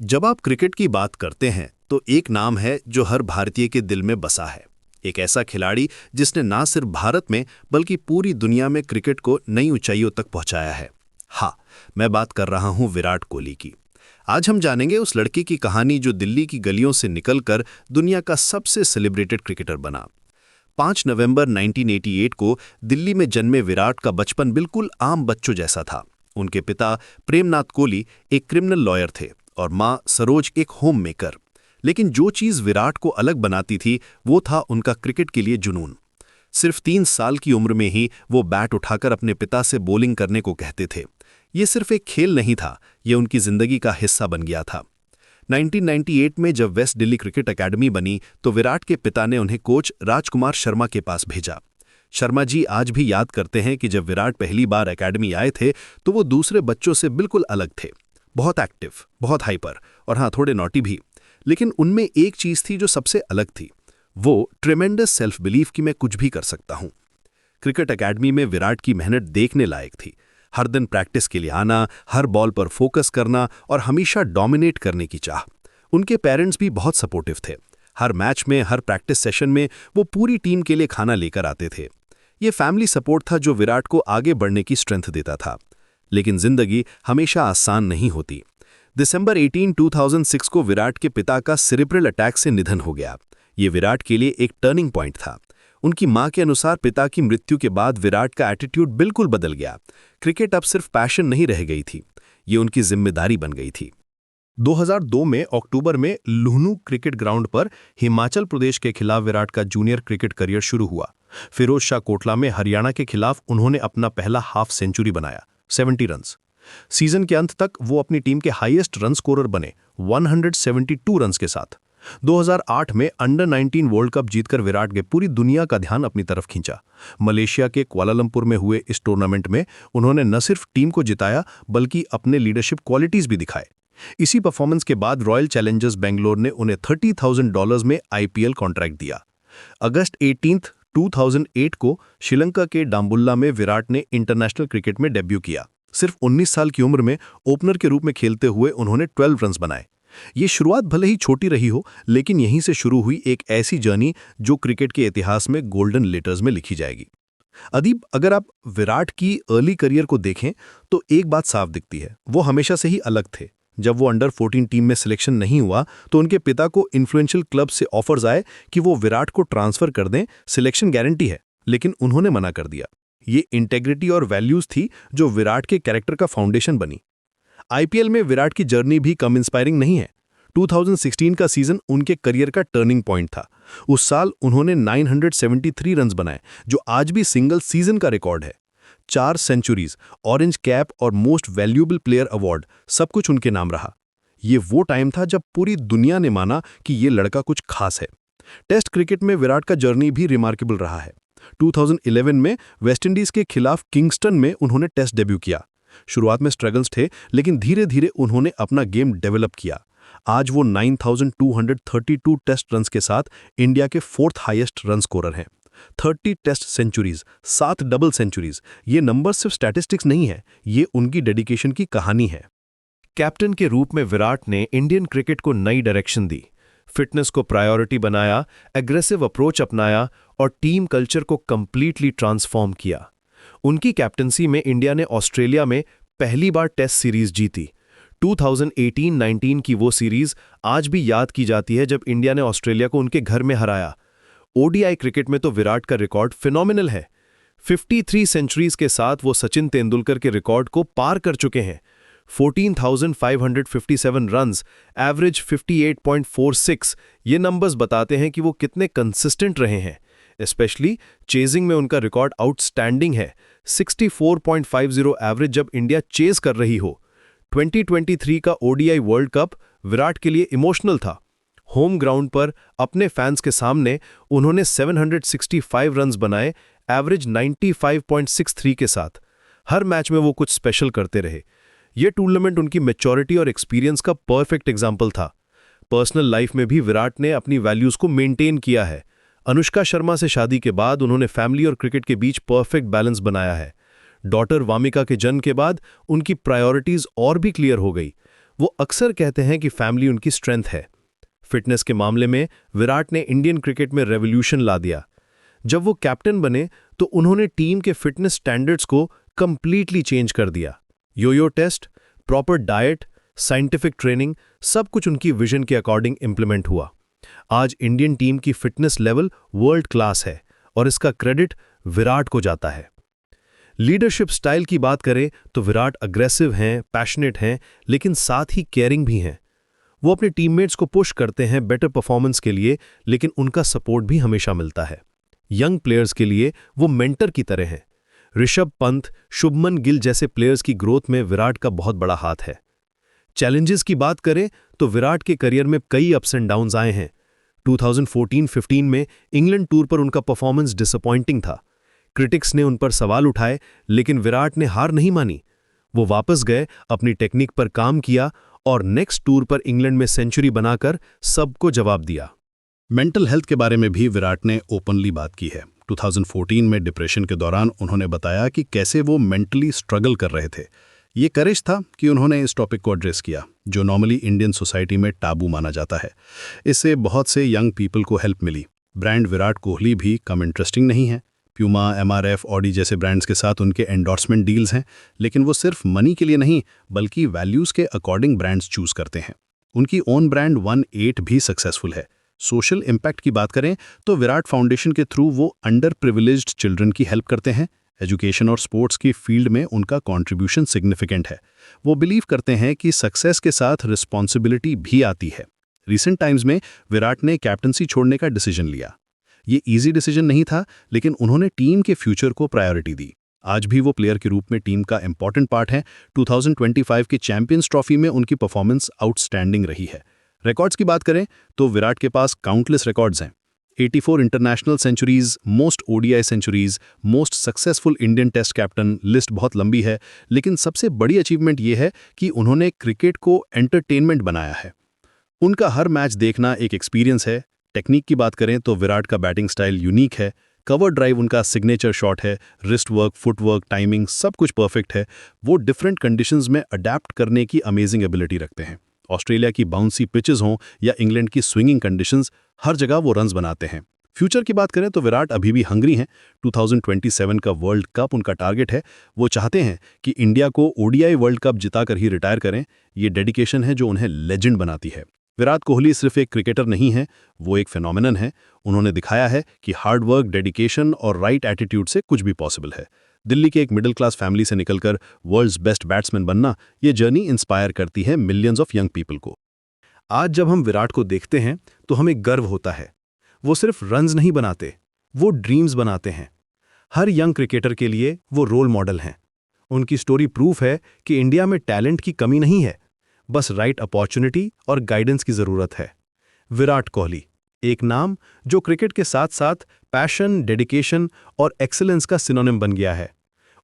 जब आप क्रिकेट की बात करते हैं तो एक नाम है जो हर भारतीय के दिल में बसा है। एक ऐसा खिलाड़ी जिसने ना सिर्फ भारत में बल्कि पूरी दुनिया में क्रिकेट को नई ऊंचाइयों तक पहुंचाया है। हाँ, मैं बात कर रहा हूं विराट कोहली की। आज हम जानेंगे उस लड़के की कहानी जो दिल्ली की गलियों से निकलकर दुनिया का सबसे सेलिब्रेटेड क्रिकेटर बना। 5 नवंबर 1988 को दिल्ली में जन्मे विराट का बचपन बिल्कुल आम बच्चों जैसा था। उनके पिता प्रेमनाथ कोहली एक क्रिमिनल लॉयर थे और मां सरोज एक होम मेकर। लेकिन जो चीज विराट को अलग बनाती थी वो था उनका क्रिकेट के लिए जुनून। सिर्फ 3 साल की उम्र में ही वो बैट उठाकर अपने पिता से बॉलिंग करने को कहते थे। ये सिर्फ एक खेल नहीं था, ये उनकी जिंदगी का हिस्सा बन गया था। 1998 में जब वेस्ट दिल्ली क्रिकेट एकेडमी बनी तो विराट के पिता ने उन्हें कोच राजकुमार शर्मा के पास भेजा। शर्मा जी आज भी याद करते हैं कि जब विराट पहली बार एकेडमी आए थे तो वो दूसरे बच्चों से बिल्कुल अलग थे। बहुत एक्टिव, बहुत हाइपर और हाँ, थोड़े नॉटी भी। लेकिन उनमें एक चीज थी जो सबसे अलग थी, वो ट्रेमेंडस सेल्फ बिलीफ कि मैं कुछ भी कर सकता हूं। क्रिकेट एकेडमी में विराट की मेहनत देखने लायक थी। हर दिन प्रैक्टिस के लिए आना, हर बॉल पर फोकस करना और हमेशा डोमिनेट करने की चाह। उनके पेरेंट्स भी बहुत सपोर्टिव थे। हर मैच में, हर प्रैक्टिस सेशन में वो पूरी टीम के लिए खाना लेकर आते थे। ये फैमिली सपोर्ट था जो विराट को आगे बढ़ने की स्ट्रेंथ देता था। लेकिन जिंदगी हमेशा आसान नहीं होती। दिसंबर 18, 2006 को विराट के पिता का सेरेब्रल अटैक से निधन हो गया। ये विराट के लिए एक टर्निंग पॉइंट था। उनकी मां के अनुसार पिता की मृत्यु के बाद विराट का एटीट्यूड बिल्कुल बदल गया। क्रिकेट अब सिर्फ पैशन नहीं रह गई थी, ये उनकी जिम्मेदारी बन गई थी। 2002 में अक्टूबर में लुहनू क्रिकेट ग्राउंड पर हिमाचल प्रदेश के खिलाफ विराट का जूनियर क्रिकेट करियर शुरू हुआ। फिरोज शाह कोटला में हरियाणा के खिलाफ उन्होंने अपना पहला हाफ सेंचुरी बनाया, 70 रन्स। सीजन के अंत तक वो अपनी टीम के हाईएस्ट रन स्कोरर बने, 172 रन्स के साथ। 2008 में अंडर 19 वर्ल्ड कप जीतकर विराट ने पूरी दुनिया का ध्यान अपनी तरफ खींचा। मलेशिया के कुआलालंपुर में हुए इस टूर्नामेंट में उन्होंने न सिर्फ टीम को जिताया बल्कि अपने लीडरशिप क्वालिटीज भी दिखाए। इसी परफॉर्मेंस के बाद रॉयल चैलेंजर्स बेंगलोर ने उन्हें $30,000 में आईपीएल कॉन्ट्रैक्ट दिया। अगस्त 18, 2008 को श्रीलंका के डाम्बुल्ला में विराट ने इंटरनेशनल क्रिकेट में डेब्यू किया। सिर्फ 19 साल की उम्र में ओपनर के रूप में खेलते हुए उन्होंने 12 रन्स बनाए। ये शुरुआत भले ही छोटी रही हो, लेकिन यहीं से शुरू हुई एक ऐसी जर्नी जो क्रिकेट के इतिहास में गोल्डन लेटर्स में लिखी जाएगी। अदीब, अगर आप विराट की अर्ली करियर को देखें तो एक बात साफ दिखती है, वो हमेशा से ही अलग थे। जब वो अंडर 14 टीम में सिलेक्शन नहीं हुआ तो उनके पिता को इन्फ्लुएंशियल क्लब से ऑफर्स आए कि वो विराट को ट्रांसफर कर दें, सिलेक्शन गारंटी है, लेकिन उन्होंने मना कर दिया। ये इंटेग्रिटी और वैल्यूज थी जो विराट के कैरेक्टर का फाउंडेशन बनी। आईपीएल में विराट की जर्नी भी कम इंस्पायरिंग नहीं है। 2016 का सीजन उनके करियर का टर्निंग पॉइंट था। उस साल उन्होंने 973 रन्स बनाए, जो आज भी सिंगल सीजन का रिकॉर्ड है। 4 सेंचुरीज, ऑरेंज कैप और मोस्ट वैल्यूएबल प्लेयर अवार्ड, सब कुछ उनके नाम रहा। ये वो टाइम था जब पूरी दुनिया ने माना कि ये लड़का कुछ खास है। टेस्ट क्रिकेट में विराट का जर्नी भी रिमार्केबल रहा है। 2011 में वेस्टइंडीज के खिलाफ किंगस्टन में उन्होंने टेस्ट डेब्यू किया। शुरुआत में स्ट्रगल्स थे, लेकिन धीरे धीरे उन्होंने अपना गेम डेवलप किया। आज वो 9,232 टेस्ट रन्स के साथ इंडिया के 4th हाईएस्ट रन स्कोरर हैं। 30 टेस्ट सेंचुरीज, 7 डबल सेंचुरीज, ये नंबर सिर्फ स्टैटिस्टिक्स नहीं है, ये उनकी डेडिकेशन की कहानी है। कैप्टन के रूप में विराट ने इंडियन क्रिकेट को नई डायरेक्शन दी, फिटनेस को प्रायोरिटी बनाया, एग्रेसिव अप्रोच अपनाया और टीम कल्चर को कंप्लीटली ट्रांसफॉर्म किया। उनकी कैप्टनसी में इंडिया ने ऑस्ट्रेलिया में पहली बार टेस्ट सीरीज जीती। 2018-19 की वो सीरीज आज भी याद की जाती है जब इंडिया ने ऑस्ट्रेलिया को उनके घर में हराया। ओडीआई क्रिकेट में तो विराट का रिकॉर्ड फिनोमिनल है। 53 सेंचुरीज के साथ वो सचिन तेंदुलकर के रिकॉर्ड को पार कर चुके हैं। 14,557 रन्स, एवरेज 58.46, ये नंबर्स बताते हैं कि वो कितने कंसिस्टेंट रहे हैं। स्पेशली चेजिंग में उनका रिकॉर्ड आउटस्टैंडिंग है, 64.50 एवरेज जब इंडिया चेज कर रही हो। 2023 का ओडीआई वर्ल्ड कप विराट के लिए इमोशनल था। होम ग्राउंड पर अपने फैंस के सामने उन्होंने 765 रन्स बनाए, एवरेज 95.63 के साथ। हर मैच में वो कुछ स्पेशल करते रहे। यह टूर्नामेंट उनकी मैच्योरिटी और एक्सपीरियंस का परफेक्ट एग्जाम्पल था। पर्सनल लाइफ में भी विराट ने अपनी वैल्यूज को मेंटेन किया है। अनुष्का शर्मा से शादी के बाद उन्होंने फैमिली और क्रिकेट के बीच परफेक्ट बैलेंस बनाया है। डॉटर वामिका के जन्म के बाद उनकी प्रायोरिटीज और भी क्लियर हो गई। वो अक्सर कहते हैं कि फैमिली उनकी स्ट्रेंथ है। फिटनेस के मामले में विराट ने इंडियन क्रिकेट में रेवोल्यूशन ला दिया। जब वो कैप्टन बने तो उन्होंने टीम के फिटनेस स्टैंडर्ड्स को कंप्लीटली चेंज कर दिया। Yo-yo test, proper diet, scientific training, सब कुछ उनकी विजन के अकॉर्डिंग इंप्लीमेंट हुआ। आज इंडियन टीम की फिटनेस लेवल वर्ल्ड क्लास है और इसका क्रेडिट विराट को जाता है। लीडरशिप स्टाइल की बात करें तो विराट अग्रेसिव हैं, पैशनेट हैं, लेकिन साथ ही केयरिंग भी हैं। वो अपने टीममेट्स को पुश करते हैं बेटर परफॉर्मेंस के लिए, लेकिन उनका सपोर्ट भी हमेशा मिलता है। यंग प्लेयर्स के लिए वो मेंटर की तरह हैं। ऋषभ पंत, शुभमन गिल जैसे प्लेयर्स की ग्रोथ में विराट का बहुत बड़ा हाथ है। चैलेंजेस की बात करें तो विराट के करियर में कई अप्स एंड डाउन्स आए हैं। 2014-15 में इंग्लैंड टूर पर उनका परफॉर्मेंस डिसअपॉइंटिंग था। क्रिटिक्स ने उन पर सवाल उठाए, लेकिन विराट ने हार नहीं मानी। वो वापस गए, अपनी टेक्निक पर काम किया और नेक्स्ट टूर पर इंग्लैंड में सेंचुरी बनाकर सबको जवाब दिया। मेंटल हेल्थ के बारे में भी विराट ने ओपनली बात की है। 2014 में डिप्रेशन के दौरान उन्होंने बताया कि कैसे वो मेंटली स्ट्रगल कर रहे थे। ये करेज था कि उन्होंने इस टॉपिक को एड्रेस किया, जो नॉर्मली इंडियन सोसाइटी में टाबू माना जाता है। इससे बहुत से यंग पीपल को हेल्प मिली। ब्रांड विराट कोहली भी कम इंटरेस्टिंग नहीं है। प्यूमा, MRF, ऑडी जैसे ब्रांड्स के साथ उनके एंडोर्समेंट डील्स हैं, लेकिन वो सिर्फ मनी के लिए नहीं बल्कि वैल्यूज़ के अकॉर्डिंग ब्रांड्स चूज करते हैं। उनकी ओन ब्रांड 1-8 भी सक्सेसफुल है। सोशल इम्पैक्ट की बात करें तो विराट फाउंडेशन के थ्रू वो अंडर प्रिविलेज्ड चिल्ड्रन की हेल्प करते हैं। एजुकेशन और स्पोर्ट्स की फील्ड में उनका कंट्रीब्यूशन सिग्निफिकेंट है। वो बिलीव करते हैं कि सक्सेस के साथ रिस्पॉन्सिबिलिटी भी आती है। रिसेंट टाइम्स में विराट ने कैप्टनसी छोड़ने का डिसीजन लिया। ये इजी डिसीजन नहीं था, लेकिन उन्होंने टीम के फ्यूचर को प्रायोरिटी दी। आज भी वो प्लेयर के रूप में टीम का इंपॉर्टेंट पार्ट है। 2025 की चैंपियंस ट्रॉफी में उनकी परफॉर्मेंस आउटस्टैंडिंग रही है। रिकॉर्ड्स की बात करें तो विराट के पास काउंटलेस रिकॉर्ड्स हैं। 84 international centuries, most ODI centuries, most successful Indian test captain, list बहुत लंबी है। लेकिन सबसे बड़ी अचीवमेंट ये है कि उन्होंने क्रिकेट को एंटरटेनमेंट बनाया है। उनका हर मैच देखना एक एक्सपीरियंस है। टेक्निक की बात करें तो विराट का बैटिंग स्टाइल यूनिक है। कवर ड्राइव उनका सिग्नेचर शॉट है। रिस्ट वर्क, फुटवर्क, टाइमिंग सब कुछ परफेक्ट है। वो डिफरेंट कंडीशंस में अडैप्ट करने की अमेजिंग एबिलिटी रखते हैं। ऑस्ट्रेलिया की बाउंसी पिचेस हों या इंग्लैंड की स्विंगिंग कंडीशंस, हर जगह वो रन्स बनाते हैं। फ्यूचर की बात करें तो विराट अभी भी हंग्री हैं। 2027 का वर्ल्ड कप उनका टारगेट है। वो चाहते हैं कि इंडिया को ODI वर्ल्ड कप जिताकर ही रिटायर करें। ये डेडिकेशन है जो उन्हें लेजेंड बनाती है। विराट कोहली सिर्फ एक क्रिकेटर नहीं है, वो एक फिनोमिनन है। उन्होंने दिखाया है कि हार्ड वर्क, डेडिकेशन और राइट एटीट्यूड से कुछ भी पॉसिबल है। दिल्ली के एक मिडिल क्लास फैमिली से निकलकर वर्ल्ड्स बेस्ट बैट्समैन बनना, ये जर्नी इंस्पायर करती है मिलियंस ऑफ यंग पीपल को। आज जब हम विराट को देखते हैं तो हमें गर्व होता है। वो सिर्फ रन्स नहीं बनाते, वो ड्रीम्स बनाते हैं। हर यंग क्रिकेटर के लिए वो रोल मॉडल हैं। उनकी स्टोरी प्रूफ है कि इंडिया में टैलेंट की कमी नहीं है, बस राइट अपॉर्चुनिटी और गाइडेंस की जरूरत है। विराट कोहली, एक नाम जो क्रिकेट के साथ साथ पैशन, डेडिकेशन और एक्सीलेंस का सिनोनिम बन गया है।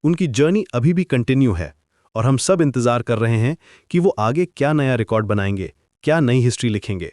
उनकी जर्नी अभी भी कंटिन्यू है और हम सब इंतजार कर रहे हैं कि वो आगे क्या नया रिकॉर्ड बनाएंगे, क्या नई हिस्ट्री लिखेंगे।